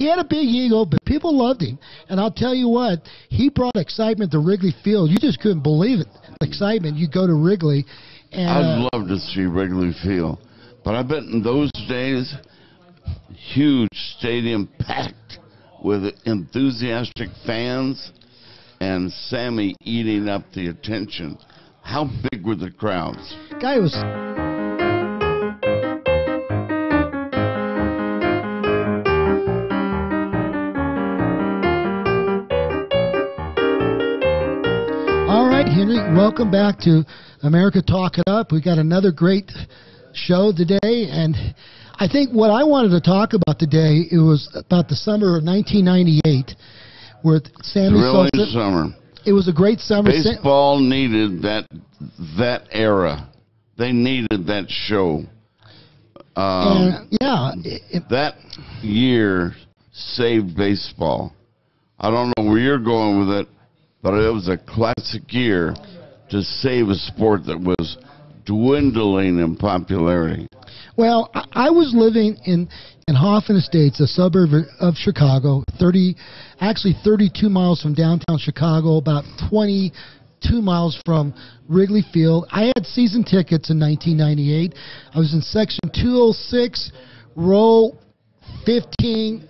he had a big ego, but people loved him. And I'll tell you what, he brought excitement to Wrigley Field. You just couldn't believe it. Excitement. You go to Wrigley. And, I'd love to see Wrigley Field. But I bet in those days, huge stadium packed with enthusiastic fans and Sammy eating up the attention. How big were the crowds? Guy was... All right, Henry, welcome back to America Talk It Up. We got another great show today, and I think what I wanted to talk about today, it was about the summer of 1998 with Sammy Sosa. Thrilling summer. It was a great summer. Baseball needed that era. They needed that show. That year saved baseball. I don't know where you're going with it, but it was a classic year to save a sport that was dwindling in popularity. Well, I was living in Hoffman Estates, a suburb of Chicago, 32 miles from downtown Chicago, about 22 miles from Wrigley Field. I had season tickets in 1998. I was in section 206, row 30,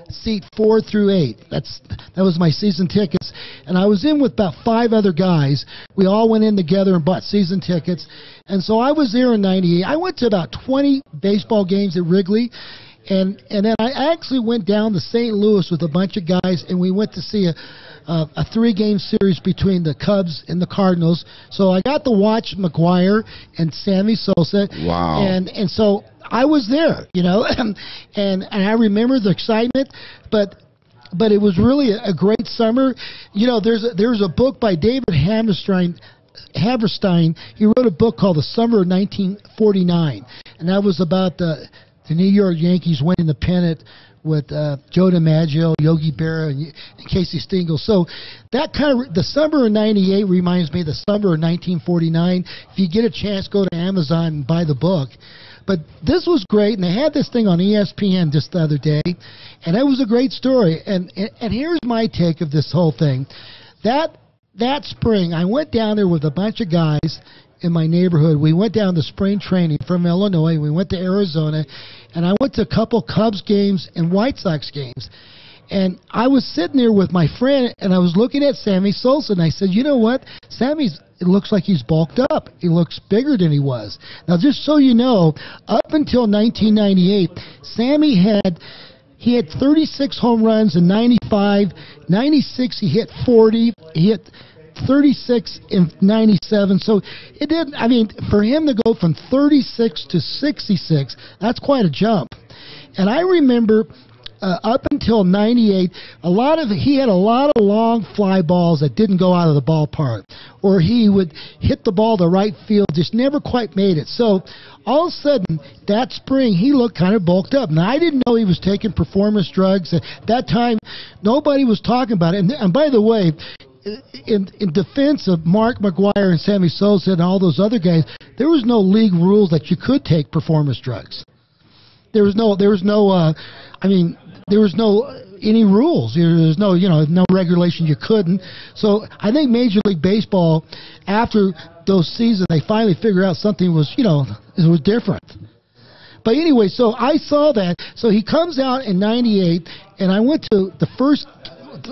seat 4 through 8. That was my season tickets. And I was in with about 5 other guys. We all went in together and bought season tickets. And so I was there in 98. I went to about 20 baseball games at Wrigley. And then I actually went down to St. Louis with a bunch of guys, and we went to see a 3-game series between the Cubs and the Cardinals. So I got to watch McGuire and Sammy Sosa. Wow. And so I was there, you know, and I remember the excitement, but it was really a great summer. You know, there's a book by David Hammerstein. He wrote a book called The Summer of 1949, and that was about the New York Yankees winning the pennant with Joe DiMaggio, Yogi Berra, and Casey Stengel. So that the summer of 98 reminds me of the summer of 1949. If you get a chance, go to Amazon and buy the book. But this was great, and they had this thing on ESPN just the other day, and it was a great story. And here's my take of this whole thing. That spring, I went down there with a bunch of guys in my neighborhood. We went down to spring training from Illinois. We went to Arizona, and I went to a couple Cubs games and White Sox games. And I was sitting there with my friend, and I was looking at Sammy Sosa, and I said, you know what? It looks like he's bulked up. He looks bigger than he was. Now, just so you know, up until 1998, Sammy had 36 home runs in 95. 96, he hit 40. He hit 36 in 97. So it didn't, I mean, for him to go from 36 to 66, that's quite a jump. And I remember up until 98, he had a lot of long fly balls that didn't go out of the ballpark, or he would hit the ball to right field, just never quite made it. So all of a sudden, that spring, he looked kind of bulked up. Now, I didn't know he was taking performance drugs. At that time, nobody was talking about it. And by the way, in defense of Mark McGuire and Sammy Sosa and all those other guys, there was no league rules that you could take performance drugs. There was no any rules. There was no regulation you couldn't. So I think Major League Baseball, after those seasons, they finally figured out something was, it was different. But anyway, so I saw that. So he comes out in 98, and I went to the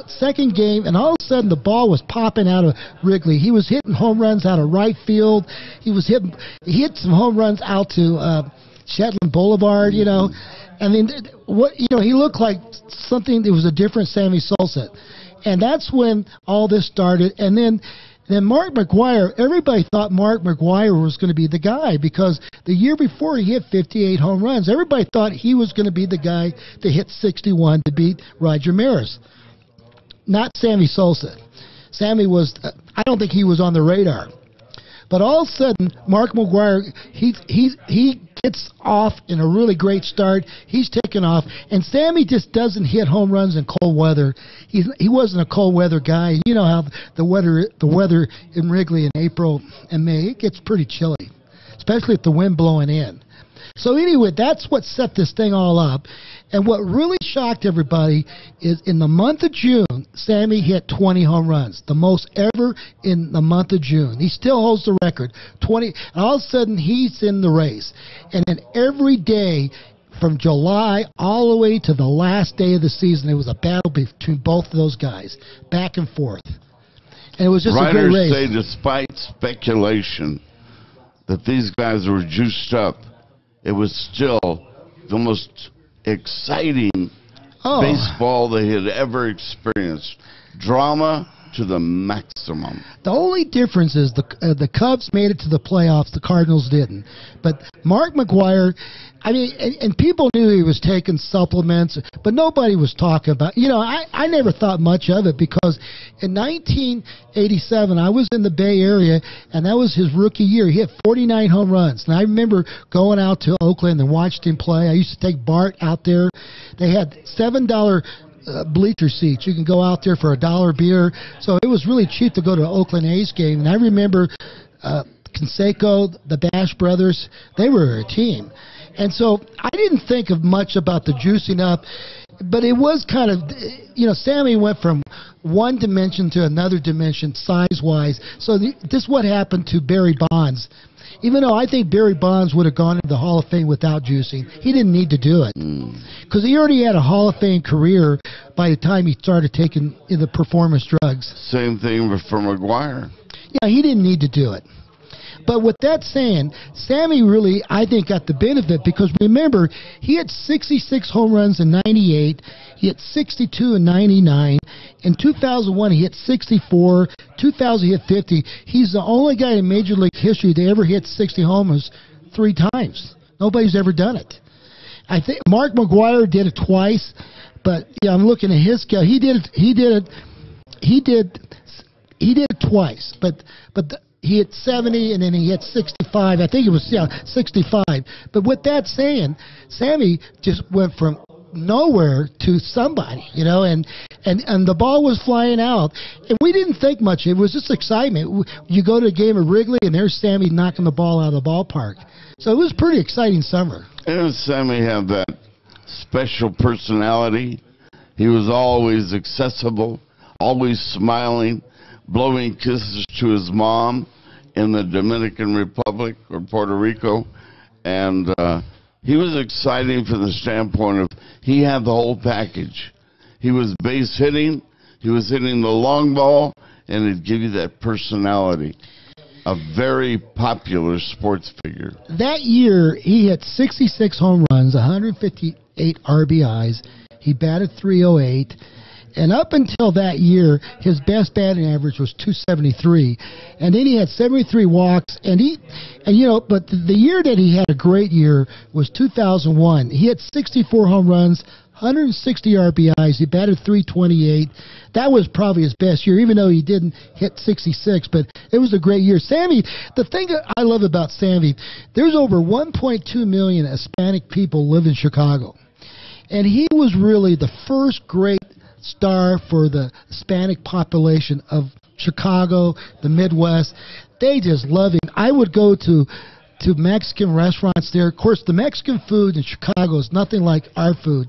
second game, and all of a sudden the ball was popping out of Wrigley. He was hitting home runs out of right field. He hit some home runs out to Shetland Boulevard, I mean, he looked like something that was a different Sammy Sosa. And that's when all this started. And then Mark McGuire, everybody thought Mark McGuire was going to be the guy, because the year before he hit 58 home runs. Everybody thought he was going to be the guy to hit 61 to beat Roger Maris. Not Sammy Sosa. Sammy was, I don't think he was on the radar. But all of a sudden, Mark McGuire, he gets off in a really great start. He's taken off, and Sammy just doesn't hit home runs in cold weather. He wasn't a cold weather guy. You know how the weather in Wrigley in April and May, it gets pretty chilly, especially with the wind blowing in. So anyway, that's what set this thing all up. And what really shocked everybody is in the month of June, Sammy hit 20 home runs, the most ever in the month of June. He still holds the record, 20. And all of a sudden, he's in the race. And then every day from July all the way to the last day of the season, it was a battle between both of those guys, back and forth. And it was just a great race. Writers say, despite speculation that these guys were juiced up, it was still the most exciting baseball they had ever experienced. Drama to the maximum. The only difference is the Cubs made it to the playoffs. The Cardinals didn't. But Mark McGuire, I mean, and people knew he was taking supplements, but nobody was talking about. You know, I never thought much of it because in 1987 I was in the Bay Area, and that was his rookie year. He hit 49 home runs, and I remember going out to Oakland and watched him play. I used to take Bart out there. They had $7 bleacher seats. You can go out there for $1 beer. So it was really cheap to go to an Oakland A's game. And I remember Canseco, the Bash brothers, they were a team. And so I didn't think of much about the juicing up, but it was kind of, you know, Sammy went from one dimension to another dimension size-wise. So this is what happened to Barry Bonds. Even though I think Barry Bonds would have gone into the Hall of Fame without juicing, he didn't need to do it. Because he already had a Hall of Fame career by the time he started taking the performance drugs. Same thing for McGuire. Yeah, he didn't need to do it. But with that saying, Sammy really, I think, got the benefit because remember, he had 66 home runs in 98. He hit 62 in 99. In 2001, he hit 64. 2000, he hit 50. He's the only guy in Major League history to ever hit 60 homers 3 times. Nobody's ever done it. I think Mark McGuire did it twice, but yeah, I'm looking at his scale. He did it twice, but he hit 70 and then he hit 65. I think it was 65. But with that saying, Sammy just went from nowhere to somebody, you know, and the ball was flying out, and we didn't think much. It was just excitement. You go to a game of Wrigley, and there's Sammy knocking the ball out of the ballpark. So it was a pretty exciting summer. And Sammy had that special personality. He was always accessible, always smiling, blowing kisses to his mom in the Dominican Republic or Puerto Rico, and he was exciting from the standpoint of he had the whole package. He was base hitting, he was hitting the long ball, and it'd give you that personality. A very popular sports figure. That year, he hit 66 home runs, 158 RBIs. He batted .308. And up until that year, his best batting average was .273, and then he had 73 walks. And you know, but the year that he had a great year was 2001. He had 64 home runs, 160 RBIs. He batted .328. That was probably his best year, even though he didn't hit 66. But it was a great year. Sammy, the thing that I love about Sammy, there's over 1.2 million Hispanic people live in Chicago, and he was really the first great star for the Hispanic population of Chicago, the Midwest. They just love him. I would go to Mexican restaurants there. Of course, the Mexican food in Chicago is nothing like our food.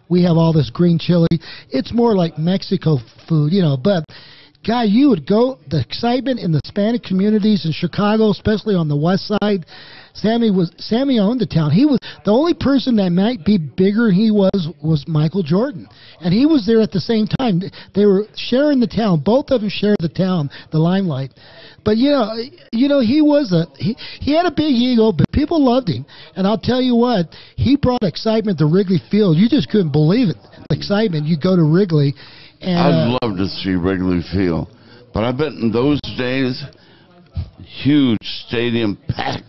We have all this green chili. It's more like Mexico food, you know. But, guy, you would go, the excitement in the Hispanic communities in Chicago, especially on the west side. Sammy owned the town. He was the only person that might be bigger than he was Michael Jordan, and he was there at the same time. They were sharing the town. Both of them shared the town, the limelight. But he had a big ego, but people loved him. And I'll tell you what, he brought excitement to Wrigley Field. You just couldn't believe it. The excitement. You go to Wrigley, and I'd love to see Wrigley Field, but I bet in those days, huge stadium packed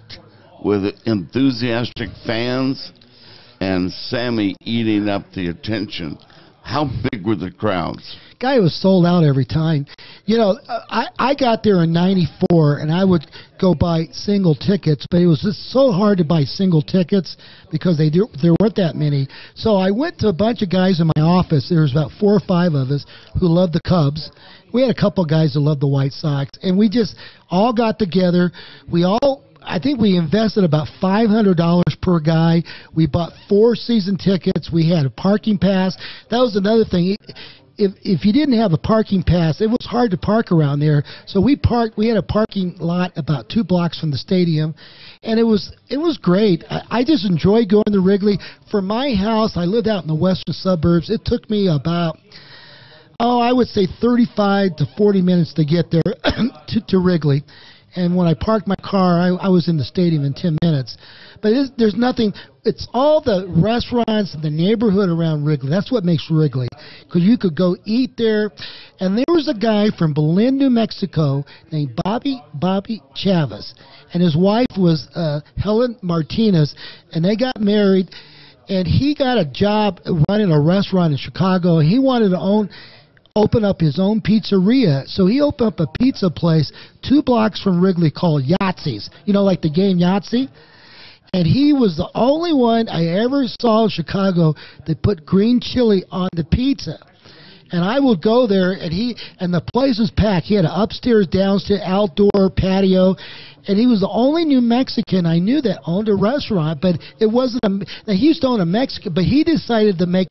with enthusiastic fans, and Sammy eating up the attention. How big were the crowds? Guy was sold out every time. You know, I got there in '94, and I would go buy single tickets, but it was just so hard to buy single tickets because there weren't that many. So I went to a bunch of guys in my office. There was about 4 or 5 of us who loved the Cubs. We had a couple of guys that loved the White Sox, and we just all got together. I think we invested about $500 per guy. We bought 4 season tickets. We had a parking pass. That was another thing. If you didn't have a parking pass, it was hard to park around there. So we had a parking lot about 2 blocks from the stadium, and it was great. I just enjoyed going to Wrigley. From my house, I lived out in the western suburbs. It took me about, I would say 35 to 40 minutes to get there to Wrigley. And when I parked my car, I was in the stadium in 10 minutes. But there's nothing. It's all the restaurants and the neighborhood around Wrigley. That's what makes Wrigley. Because you could go eat there. And there was a guy from Belen, New Mexico named Bobby Chavez. And his wife was Helen Martinez. And they got married. And he got a job running a restaurant in Chicago. He wanted to open up his own pizzeria. So he opened up a pizza place 2 blocks from Wrigley called Yahtzee's. You know, like the game Yahtzee? And he was the only one I ever saw in Chicago that put green chili on the pizza. And I would go there, and the place was packed. He had an upstairs, downstairs, outdoor patio, and he was the only New Mexican I knew that owned a restaurant. But it wasn't now he used to own a Mexican, but he decided to make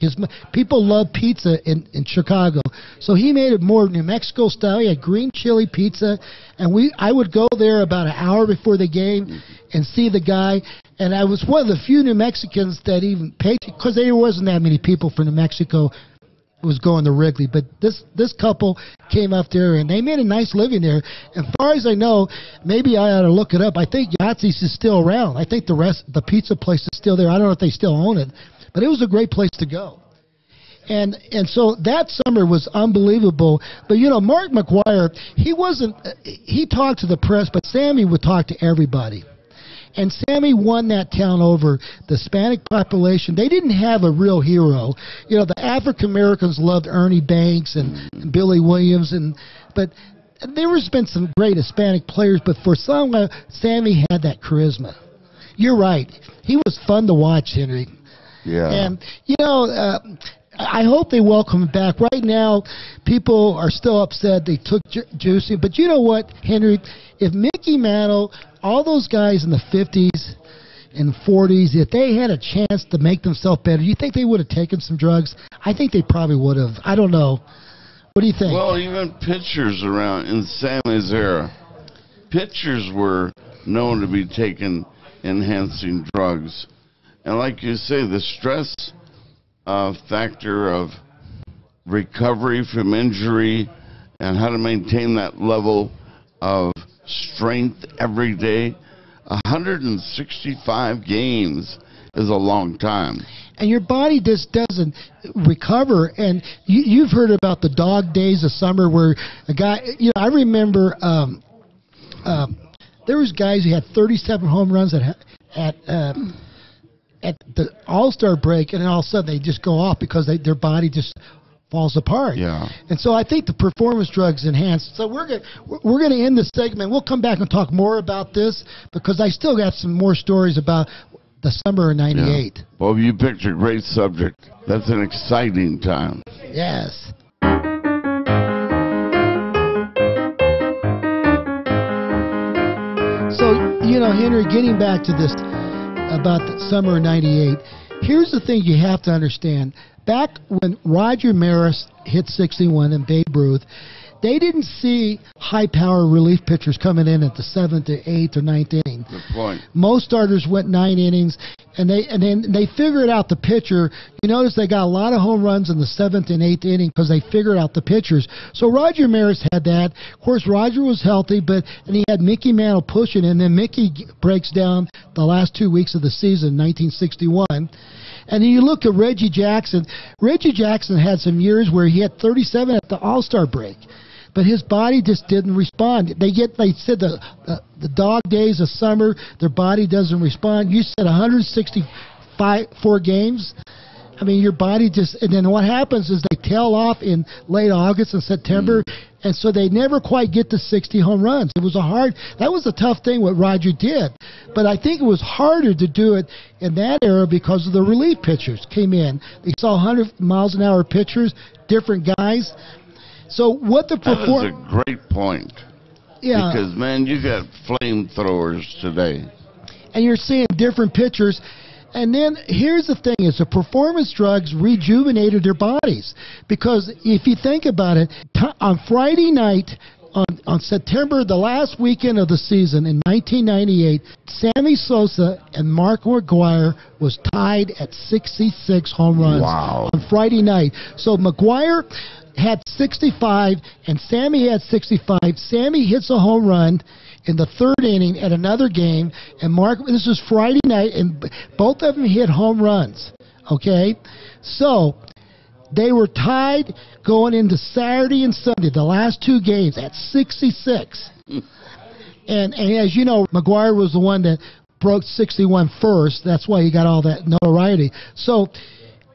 people love pizza in Chicago, so he made it more New Mexico style. He had green chili pizza, and I would go there about an hour before the game and see the guy. And I was one of the few New Mexicans that even paid, because there wasn't that many people from New Mexico was going to Wrigley. But this couple came up there, and they made a nice living there. As far as I know, maybe I ought to look it up. I think Yahtzee's is still around. I think the pizza place is still there. I don't know if they still own it, but it was a great place to go. And so that summer was unbelievable. But, you know, Mark McGuire, he talked to the press, but Sammy would talk to everybody. And Sammy won that town over. The Hispanic population, they didn't have a real hero. You know, the African Americans loved Ernie Banks and Billy Williams, but there has been some great Hispanic players, but for some, Sammy had that charisma. You're right. He was fun to watch, Henry. Yeah. And, you know, I hope they welcome him back. Right now, people are still upset they took Juicy. But you know what, Henry? If Mickey Mantle, all those guys in the 50s and 40s, if they had a chance to make themselves better, you think they would have taken some drugs? I think they probably would have. I don't know. What do you think? Well, even pitchers around in Sammy's era, pitchers were known to be taking enhancing drugs. And like you say, the stress factor of recovery from injury and how to maintain that level of strength every day. 165 games is a long time. And your body just doesn't recover. And you've heard about the dog days of summer where a guy, you know, I remember there was guys who had 37 home runs at the All-Star break, and then all of a sudden they just go off because their body just falls apart. Yeah. And so I think the performance drugs enhance. So we're going to end this segment. We'll come back and talk more about this because I still got some more stories about the summer of '98. Yeah. Well, you picked a great subject. That's an exciting time. Yes. So, you know, Henry, getting back to this about the summer of '98, here's the thing you have to understand. Back when Roger Maris hit 61 and Babe Ruth, they didn't see high-power relief pitchers coming in at the 7th or 8th or 9th inning. Good point. Most starters went 9 innings, and then they figured out the pitcher. You notice they got a lot of home runs in the 7th and 8th inning because they figured out the pitchers. So Roger Maris had that. Of course, Roger was healthy, and he had Mickey Mantle pushing, and then Mickey breaks down the last 2 weeks of the season, 1961. And then you look at Reggie Jackson. Reggie Jackson had some years where he had 37 at the All-Star break, but his body just didn't respond. They said the dog days of summer, their body doesn't respond. You said 164 games. I mean, your body just, and then what happens is they tail off in late August and September, and so they never quite get to 60 home runs. That was a tough thing what Roger did, but I think it was harder to do it in that era because of the relief pitchers came in. They saw 100 miles an hour pitchers, different guys. So what the That is a great point. Yeah. Because, man, you got flamethrowers today. And you're seeing different pitchers. And then here's the thing, is the performance drugs rejuvenated their bodies. Because if you think about it, on Friday night, on September, the last weekend of the season in 1998, Sammy Sosa and McGuire was tied at 66 home runs Wow. on Friday night. So McGuire had 65 and Sammy had 65. Sammy hits a home run in the third inning at another game, and this was Friday night, and both of them hit home runs, okay? So they were tied going into Saturday and Sunday, the last two games, at 66. And as you know, McGuire was the one that broke 61 first. That's why he got all that notoriety. So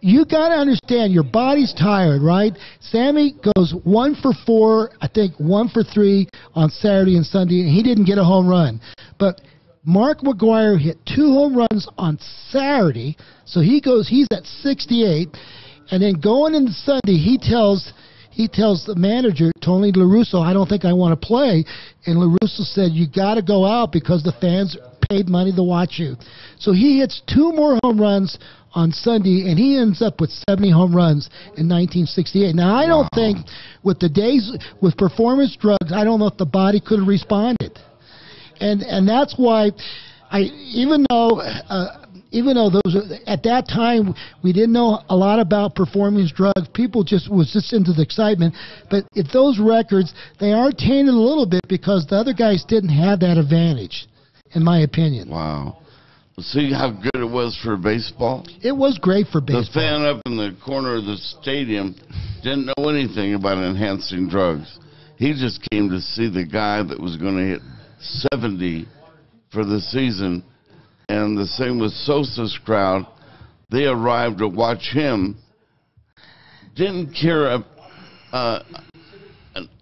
you got to understand, your body's tired, right? Sammy goes 1 for 4, I think 1 for 3 on Saturday and Sunday, and he didn't get a home run. But McGuire hit 2 home runs on Saturday, so he's at 68. And then going into Sunday, he tells the manager, Tony La Russa, I don't think I want to play. And La Russa said, you got to go out because the fans paid money to watch you. So he hits 2 more home runs on Sunday, and he ends up with 70 home runs in 1968. Now, I don't think with performance drugs, I don't know if the body could have responded. And that's why even though those at that time we didn't know a lot about performance drugs, people was just into the excitement. But if those records, they are tainted a little bit because the other guys didn't have that advantage, in my opinion. Wow. See how good it was for baseball? It was great for baseball. The fan up in the corner of the stadium didn't know anything about enhancing drugs. He just came to see the guy that was going to hit 70 for the season. And the same with Sosa's crowd. They arrived to watch him. Didn't care an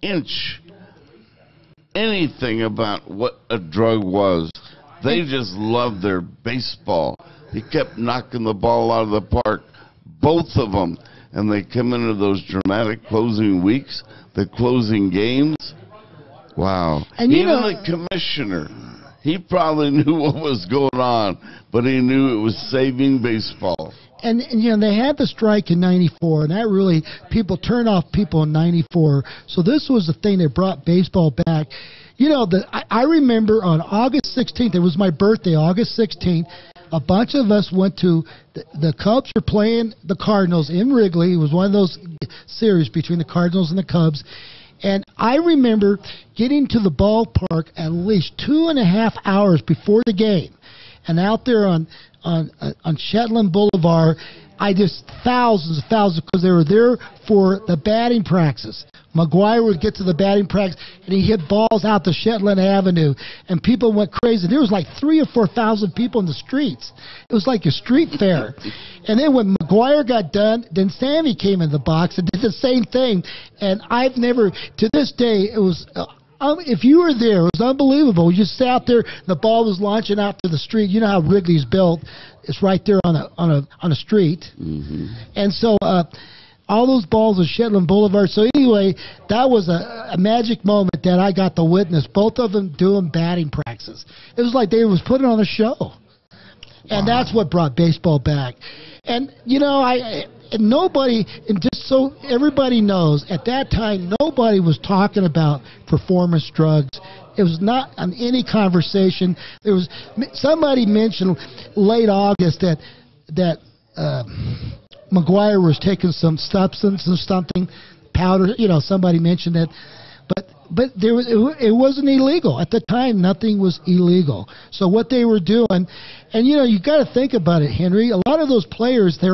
inch anything about what a drug was. They just loved their baseball. He kept knocking the ball out of the park, both of them. And they come into those dramatic closing weeks, the closing games. Wow. And even the commissioner, he probably knew what was going on, but he knew it was saving baseball. And you know, they had the strike in 94, and that really, people turned off people in 94. So this was the thing that brought baseball back. You know, I remember on August 16th, it was my birthday, August 16th, a bunch of us went to, the Cubs were playing the Cardinals in Wrigley. It was one of those series between the Cardinals and the Cubs. And I remember getting to the ballpark at least 2.5 hours before the game. And out there on Shetland Boulevard, thousands, because they were there for the batting practice. Maguire would get to the batting practice, and he hit balls out to Shetland Avenue, and people went crazy. There was like 3,000 or 4,000 people in the streets. It was like a street fair. And then when Maguire got done, then Sammy came in the box and did the same thing. And I've never, to this day, it was... if you were there, it was unbelievable. You just sat out there, the ball was launching out to the street. You know how Wrigley's built; it's right there on a street. Mm-hmm. And so all those balls are Shetland Boulevard. So anyway, that was a magic moment that I got to witness. Both of them doing batting practices. It was like they was putting on a show, and that's what brought baseball back. And you know, and nobody, and just so everybody knows, at that time, nobody was talking about performance drugs. It was not on any conversation. There was somebody mentioned late August that Maguire was taking some substance or something, powder. You know, somebody mentioned it, but it wasn't illegal at the time. Nothing was illegal. So what they were doing, and you know, you got to think about it, Henry. A lot of those players, they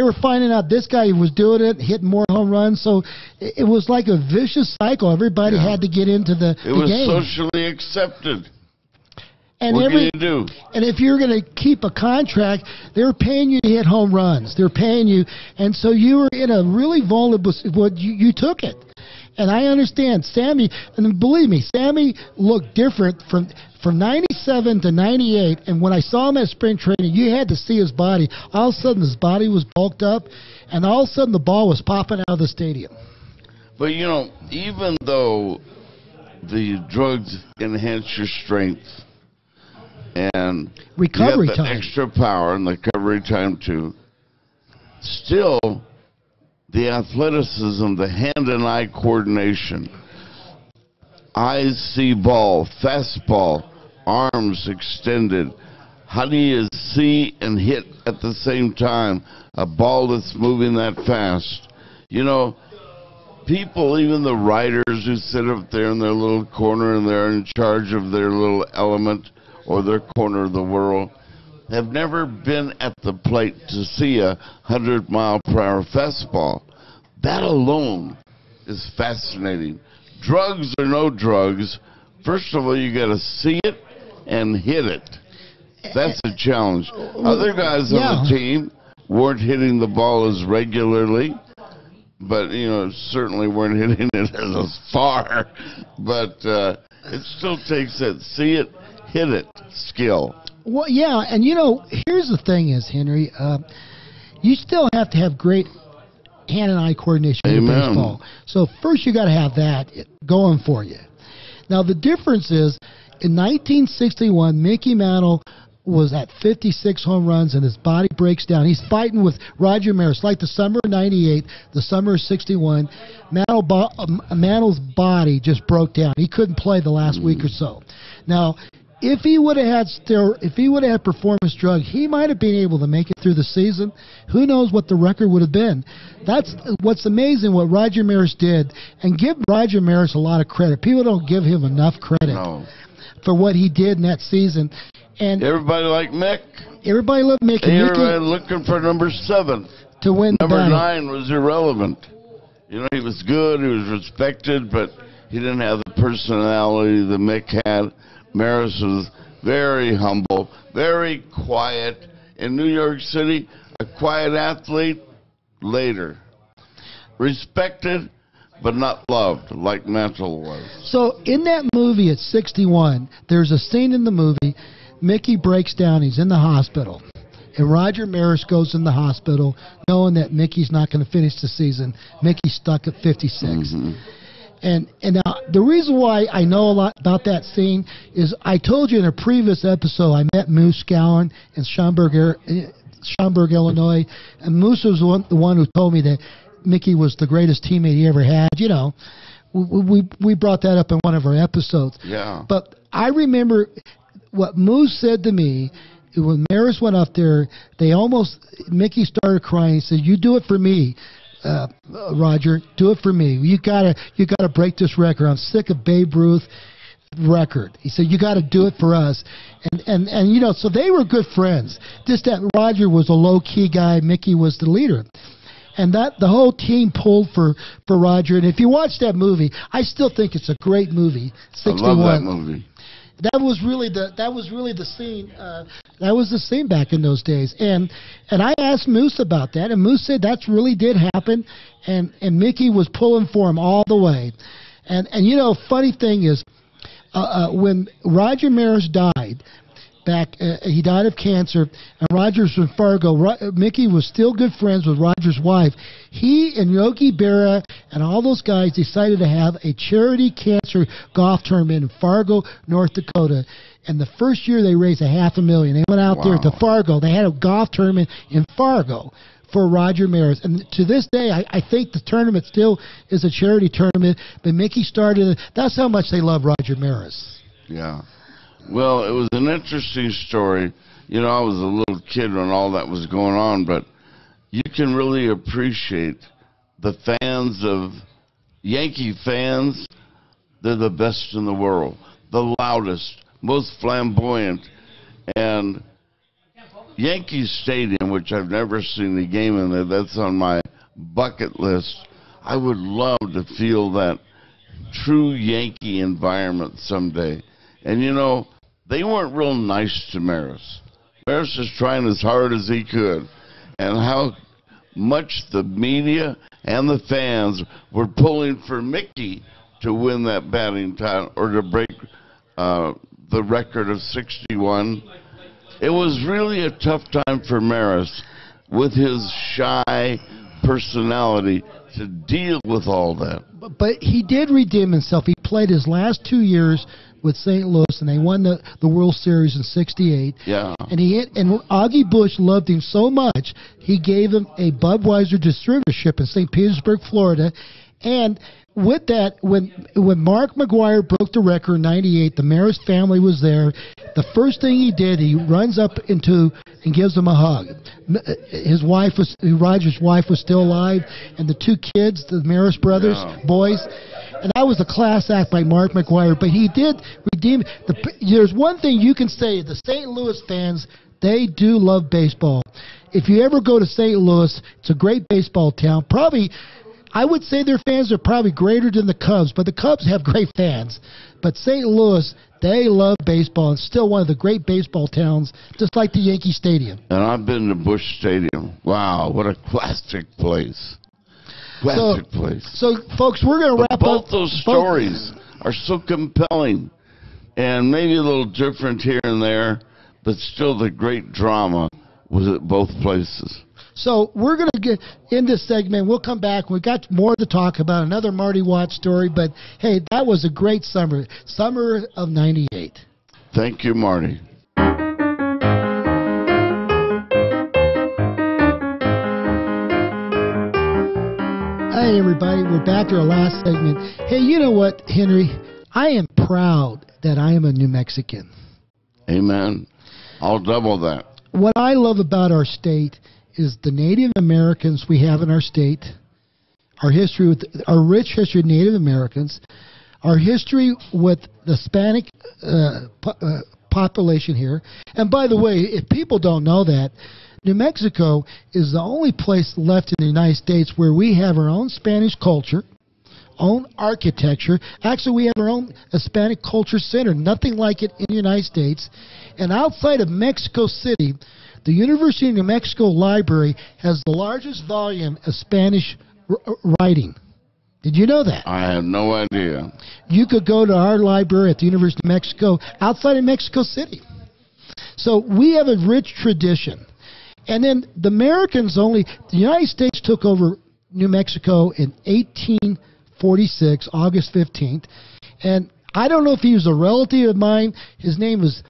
were finding out this guy was doing it, hitting more home runs. So it was like a vicious cycle. Everybody had to get into the game. It was socially accepted. And what can you do? And if you're going to keep a contract, they're paying you to hit home runs. They're paying you. And so you were in a really vulnerable, you took it. And I understand Sammy, and believe me, Sammy looked different from 97 to 98. And when I saw him at spring training, you had to see his body. All of a sudden, his body was bulked up, and all of a sudden, the ball was popping out of the stadium. But, you know, even though the drugs enhance your strength and recovery you get that time, extra power and the recovery time too, still the athleticism, the hand and eye coordination, eyes see ball, fastball, arms extended. How do you see and hit at the same time a ball that's moving that fast? You know, people, even the writers who sit up there in their little corner and they're in charge of their little element or their corner of the world, have never been at the plate to see a 100-mile-per-hour fastball. That alone is fascinating. Drugs or no drugs, first of all, you got to see it and hit it. That's a challenge. Other guys on the team weren't hitting the ball as regularly, but, you know, certainly weren't hitting it as far. But it still takes that see it, hit it skill. Well, yeah, and, you know, here's the thing is, Henry, you still have to have great hand and eye coordination in baseball. So first you got to have that going for you. Now, the difference is, in 1961, Mickey Mantle was at 56 home runs and his body breaks down. He's fighting with Roger Maris, like the summer of 98, the summer of 61. Mantle's body just broke down. He couldn't play the last week or so. Now, if he would have had performance drug, he might have been able to make it through the season. Who knows what the record would have been? That's what's amazing what Roger Maris did, and give Roger Maris a lot of credit. People don't give him enough credit for what he did in that season. And everybody liked Mick. Everybody loved Mick. Everybody looking for number 7 to win. Number 9 was irrelevant. You know, he was good, he was respected, but he didn't have the personality that Mick had. Maris was very humble, very quiet. In New York City, a quiet athlete, later. Respected, but not loved, like Mantle was. So in that movie at 61, there's a scene in the movie, Mickey breaks down, he's in the hospital. And Roger Maris goes in the hospital knowing that Mickey's not going to finish the season. Mickey's stuck at 56. Mm-hmm. And now, the reason why I know a lot about that scene is I told you in a previous episode I met Moose Gowan in Schaumburg, Illinois. And Moose was the one who told me that Mickey was the greatest teammate he ever had. You know, we brought that up in one of our episodes. Yeah. But I remember what Moose said to me when Maris went up there. Mickey started crying. He said, "You do it for me. Roger, do it for me. You gotta break this record. I'm sick of Babe Ruth record." He said, "You gotta do it for us." And you know, so they were good friends. Just that Roger was a low key guy, Mickey was the leader. And that the whole team pulled for Roger. And if you watch that movie, I still think it's a great movie. 61. I love that movie. That was really the scene. That was the scene back in those days. And I asked Moose about that, and Moose said that really did happen. And Mickey was pulling for him all the way. And you know, funny thing is, when Roger Maris died, he died of cancer, and Roger's from Fargo. Mickey was still good friends with Roger's wife. He and Yogi Berra and all those guys decided to have a charity cancer golf tournament in Fargo, North Dakota. And the first year they raised $500,000. They went out there to Fargo. They had a golf tournament in Fargo for Roger Maris. And to this day, I think the tournament still is a charity tournament, but Mickey started it. That's how much they love Roger Maris. Yeah. Well, it was an interesting story. You know, I was a little kid when all that was going on, but you can really appreciate the fans of Yankee fans. They're the best in the world, the loudest, most flamboyant. And Yankee Stadium, which I've never seen a game in there, that's on my bucket list. I would love to feel that true Yankee environment someday. And, you know, they weren't real nice to Maris. Maris was trying as hard as he could. And how much the media and the fans were pulling for Mickey to win that batting title or to break the record of 61. It was really a tough time for Maris with his shy, personality to deal with all that. But he did redeem himself. He played his last 2 years with St. Louis, and they won the World Series in '68. Yeah. And Augie Bush loved him so much, he gave him a Budweiser distributorship in St. Petersburg, Florida. And with that, when Mark McGuire broke the record in '98, the Maris family was there. The first thing he did, he runs up and gives him a hug. His wife Roger's wife was still alive, and the two kids, the Maris brothers, boys. And that was a class act by Mark McGuire, but he did redeem. There's one thing you can say: the St. Louis fans, they do love baseball. If you ever go to St. Louis, it's a great baseball town. Probably, I would say their fans are probably greater than the Cubs, but the Cubs have great fans. But St. Louis, they love baseball. It's still one of the great baseball towns, just like the Yankee Stadium. And I've been to Busch Stadium. Wow, what a classic place. Classic place. So, folks, we're going to wrap up. Both those stories are so compelling, and maybe a little different here and there, but still the great drama was at both places. So we're going to get in this segment. We'll come back. We've got more to talk about, another Marty Watts story. But, hey, that was a great summer of '98. Thank you, Marty. Hey, everybody. We're back to our last segment. Hey, you know what, Henry? I am proud that I am a New Mexican. Amen. I'll double that. What I love about our state is the Native Americans we have in our state, our history with our rich history of Native Americans, our history with the Hispanic population here. And by the way, if people don't know that, New Mexico is the only place left in the United States where we have our own Spanish culture, own architecture. Actually, we have our own Hispanic Culture Center, nothing like it in the United States. And outside of Mexico City, the University of New Mexico Library has the largest volume of Spanish writing. Did you know that? I had no idea. You could go to our library at the University of Mexico outside of Mexico City. So we have a rich tradition. And then the United States took over New Mexico in 1846, August 15th. And I don't know if he was a relative of mine. His name was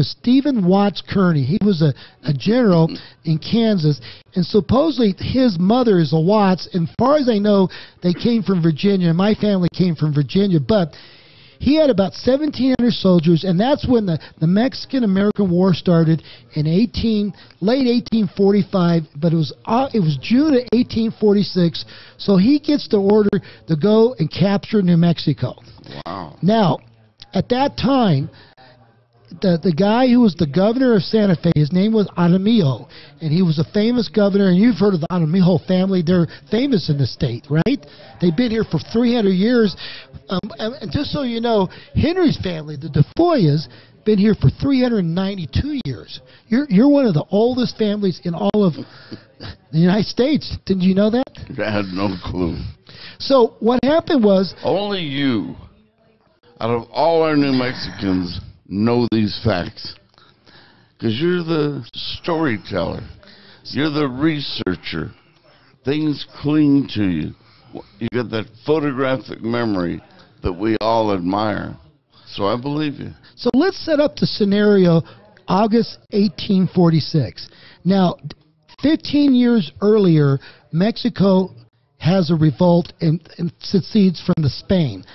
Stephen Watts Kearny. He was a general in Kansas, and supposedly his mother is a Watts. And as far as I know, they came from Virginia. My family came from Virginia, but he had about 1,700 soldiers, and that's when the Mexican-American War started in late 1845. But it was June of 1846, so he gets the order to go and capture New Mexico. Wow! Now, at that time, the guy who was the governor of Santa Fe, his name was Arroyo, and he was a famous governor, and you've heard of the Arroyo family. They're famous in the state, right? They've been here for 300 years. And just so you know, Henry's family, the DeFoyas, been here for 392 years. You're one of the oldest families in all of the United States. Didn't you know that? I had no clue. So what happened was... Only you, out of all our New Mexicans, know these facts, because you're the storyteller, you're the researcher. Things cling to you. You got that photographic memory that we all admire. So I believe you. So let's set up the scenario, August 1846. Now, 15 years earlier, Mexico has a revolt and secedes from Spain.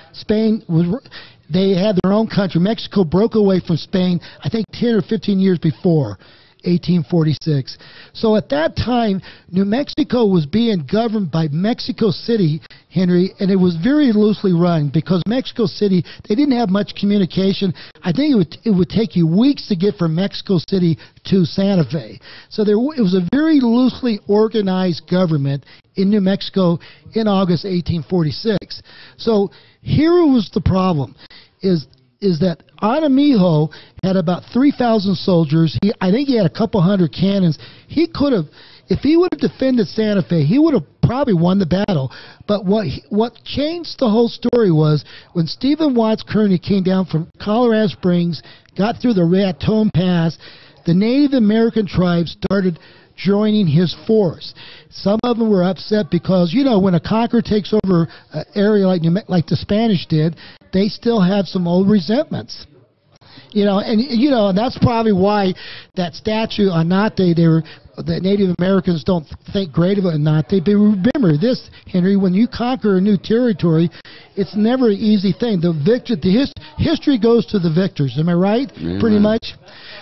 They had their own country. Mexico broke away from Spain, I think 10 or 15 years before 1846. So at that time, New Mexico was being governed by Mexico City, Henry, and it was very loosely run because Mexico City, they didn't have much communication. I think it would take you weeks to get from Mexico City to Santa Fe. So it was a very loosely organized government in New Mexico in August 1846. So here was the problem, is that Arroyo had about 3,000 soldiers. I think he had a couple hundred cannons. He could have, if he would have defended Santa Fe, he would have probably won the battle. But what changed the whole story was when Stephen Watts Kearny came down from Colorado Springs, got through the Raton Pass, the Native American tribes started joining his force. Some of them were upset because, when a conqueror takes over an area like the Spanish did, they still have some old resentments. And that's probably why that statue on Nate, the Native Americans don't think great of it on Nate. But remember this, Henry, when you conquer a new territory, it's never an easy thing. History goes to the victors. Am I right? Mm-hmm. Pretty much.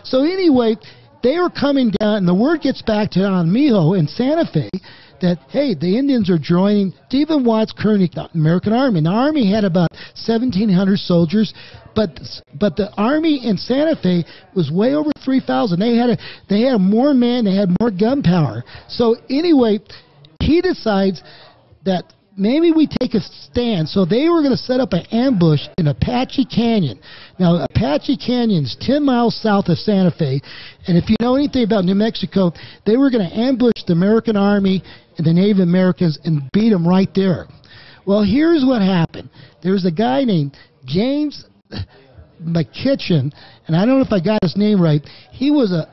So anyway, they were coming down, and the word gets back to Mijo in Santa Fe that, hey, the Indians are joining Stephen Watts Kearny, the American Army. The Army had about 1,700 soldiers, but the Army in Santa Fe was way over 3,000. They had more men, they had more gunpowder. So anyway, he decides that maybe we take a stand. So they were going to set up an ambush in Apache Canyon. Now, Apache Canyon is 10 miles south of Santa Fe. And if you know anything about New Mexico, they were going to ambush the American Army and the Native Americans and beat them right there. Well, here's what happened. There was a guy named James McKitchen, and I don't know if I got his name right. He was an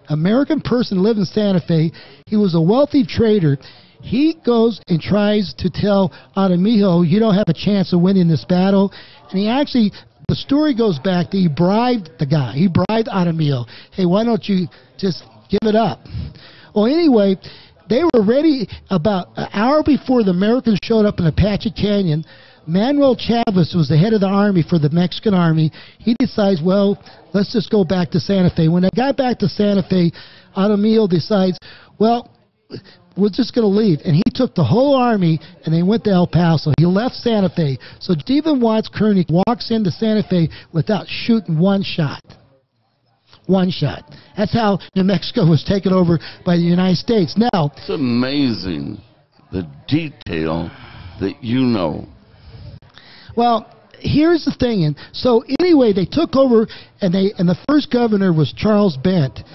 American person who lived in Santa Fe. He was a wealthy trader. He goes and tries to tell Araujo, you don't have a chance of winning this battle. And he actually, the story goes back that he bribed the guy. He bribed Araujo. Hey, why don't you just give it up? Well, anyway, they were ready about an hour before the Americans showed up in Apache Canyon. Manuel Chavez was the head of the army for the Mexican army. He decides, well, let's just go back to Santa Fe. When they got back to Santa Fe, Araujo decides, well, we're just going to leave. And he took the whole army, and they went to El Paso. He left Santa Fe. So Stephen Watts Kearny walks into Santa Fe without shooting one shot. One shot. That's how New Mexico was taken over by the United States. Now, it's amazing the detail that you know. Well, here's the thing. And so anyway, they took over, and the first governor was Charles Bent.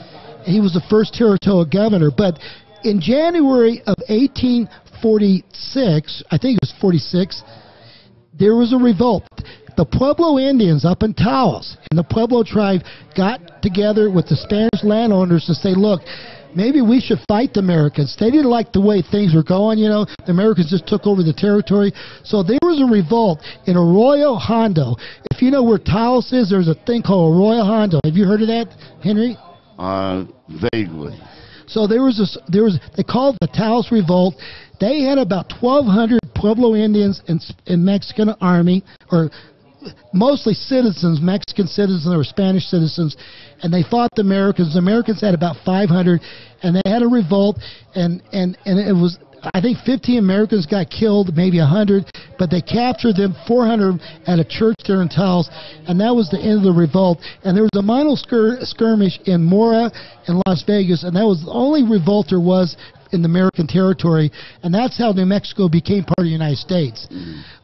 He was the first territorial governor. But in January of 1846, I think it was 46, there was a revolt. The Pueblo Indians up in Taos and the Pueblo tribe got together with the Spanish landowners to say, look, maybe we should fight the Americans. They didn't like the way things were going, The Americans just took over the territory. So there was a revolt in Arroyo, Hondo. If you know where Taos is, there's a thing called Arroyo, Hondo. Have you heard of that, Henry? Vaguely. So they called it the Taos Revolt. They had about 1,200 Pueblo Indians in Mexican army, or mostly citizens, Mexican citizens or Spanish citizens, and they fought the Americans. The Americans had about 500, and they had a revolt, and it was, I think 15 Americans got killed, maybe 100, but they captured them, 400 at a church there in Taos, and that was the end of the revolt. And there was a minor skirmish in Mora and Las Vegas, and that was the only revolt there was in the American territory, and that's how New Mexico became part of the United States.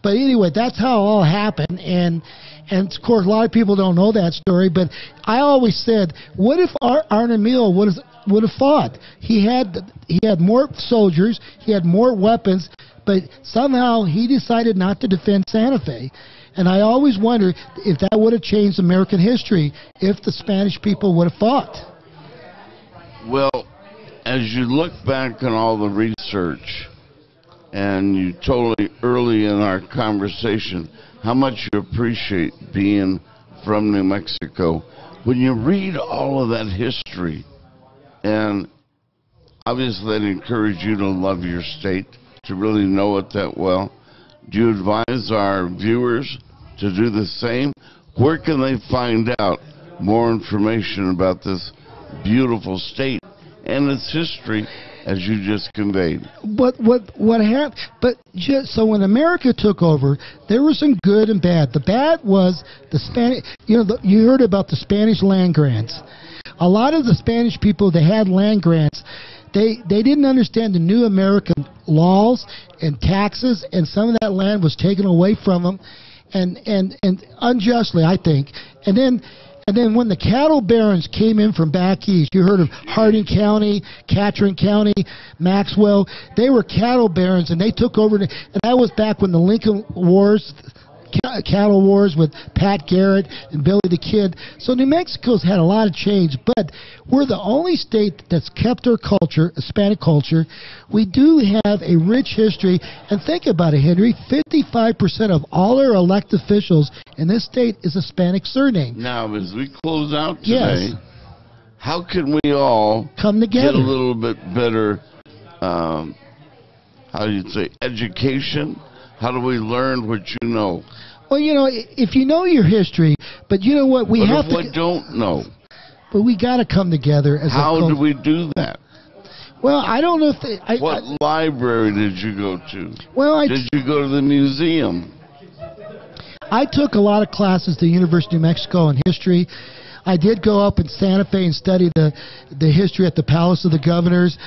But anyway, that's how it all happened, and of course a lot of people don't know that story, but I always said, what if Araujo would have fought? He had more soldiers, he had more weapons, but somehow he decided not to defend Santa Fe. And I always wonder if that would have changed American history if the Spanish people would have fought. Well, as you look back on all the research, and you told me early in our conversation how much you appreciate being from New Mexico, when you read all of that history, and obviously I'd encourage you to love your state, to really know it that well, do you advise our viewers to do the same? Where can they find out more information about this beautiful state and its history, as you just conveyed? What happened? But so when America took over, there was some good and bad. The bad was the Spanish. You heard about the Spanish land grants. A lot of the Spanish people, they had land grants. They didn't understand the new American laws and taxes, and some of that land was taken away from them, and unjustly, I think. And then when the cattle barons came in from back east, you heard of Harding County, Catron County, Maxwell. They were cattle barons, and they took over. And that was back when the Lincoln Wars cattle wars with Pat Garrett and Billy the Kid. So New Mexico's had a lot of change, but we're the only state that's kept our culture, Hispanic culture. We do have a rich history, and think about it, Henry, 55% of all our elected officials in this state is Hispanic surname. Now, as we close out today, Yes. how can we all Come together. get a little bit better, how do you say, education? How do we learn what you know? Well, you know, if you know your history, but you know what, we But have if we don't know, but we got to come together as a how culture. do we do that? Well, I don't know if What library did you go to? well, Did you go to the museum? I took a lot of classes at the University of Mexico in history. I did go up in Santa Fe and study the history at the Palace of the Governors.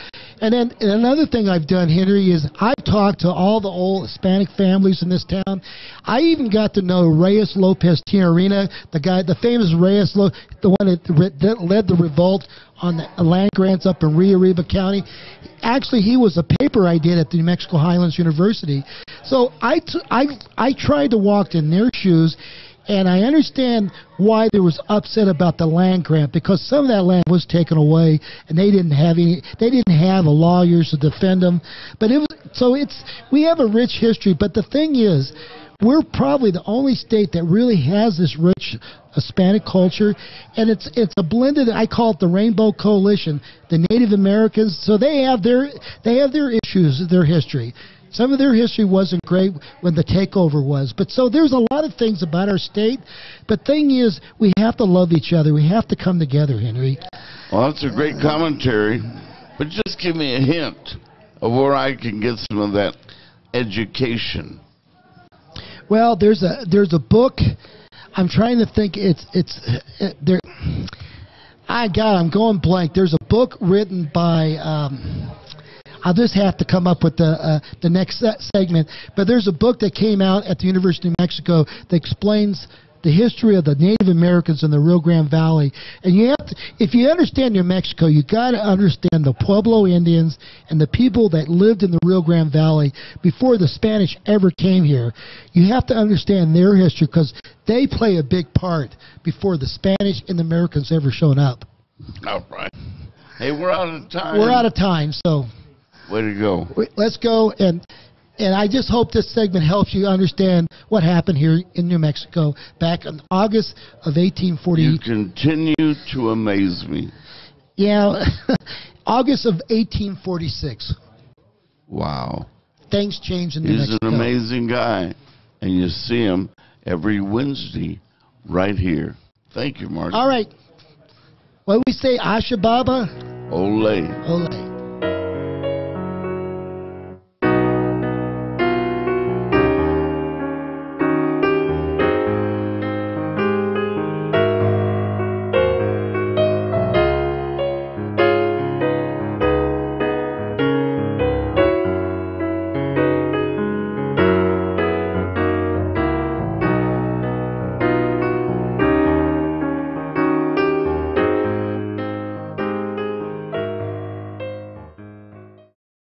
And then another thing I've done, Henry, is I've talked to all the old Hispanic families in this town. I even got to know Reyes Lopez Tiarina, the famous Reyes, the one that led the revolt on the land grants up in Rio Arriba County. Actually, he was a paper I did at the New Mexico Highlands University. So I tried to walk in their shoes. And I understand why there was upset about the land grant, because some of that land was taken away, and they didn't have the lawyers to defend them. But we have a rich history. But the thing is, we're probably the only state that really has this rich Hispanic culture, and it's a blended. I call it the Rainbow Coalition. The Native Americans, so they have their issues, their history. Some of their history wasn't great when the takeover was. But so there's a lot of things about our state. But thing is, we have to love each other. We have to come together, Henry. Well, that's a great commentary. But just give me a hint of where I can get some of that education. Well, there's a book. I'm trying to think. There. I'm going blank. There's a book written by. I'll just have to come up with the next segment. But there's a book that came out at the University of Mexico that explains the history of the Native Americans in the Rio Grande Valley. And if you understand New Mexico, you got to understand the Pueblo Indians and the people that lived in the Rio Grande Valley before the Spanish ever came here. You have to understand their history, because they play a big part before the Spanish and the Americans ever shown up. All right. Hey, we're out of time. We're out of time, so. Way to go. Let's go, and I just hope this segment helps you understand what happened here in New Mexico back in August of 1848. You continue to amaze me. Yeah, August of 1846. Wow. Things changed in New He's Mexico. an amazing guy, and you see him every Wednesday right here. Thank you, Marty. All right. What do we say, Asha Baba? Ole. Ole.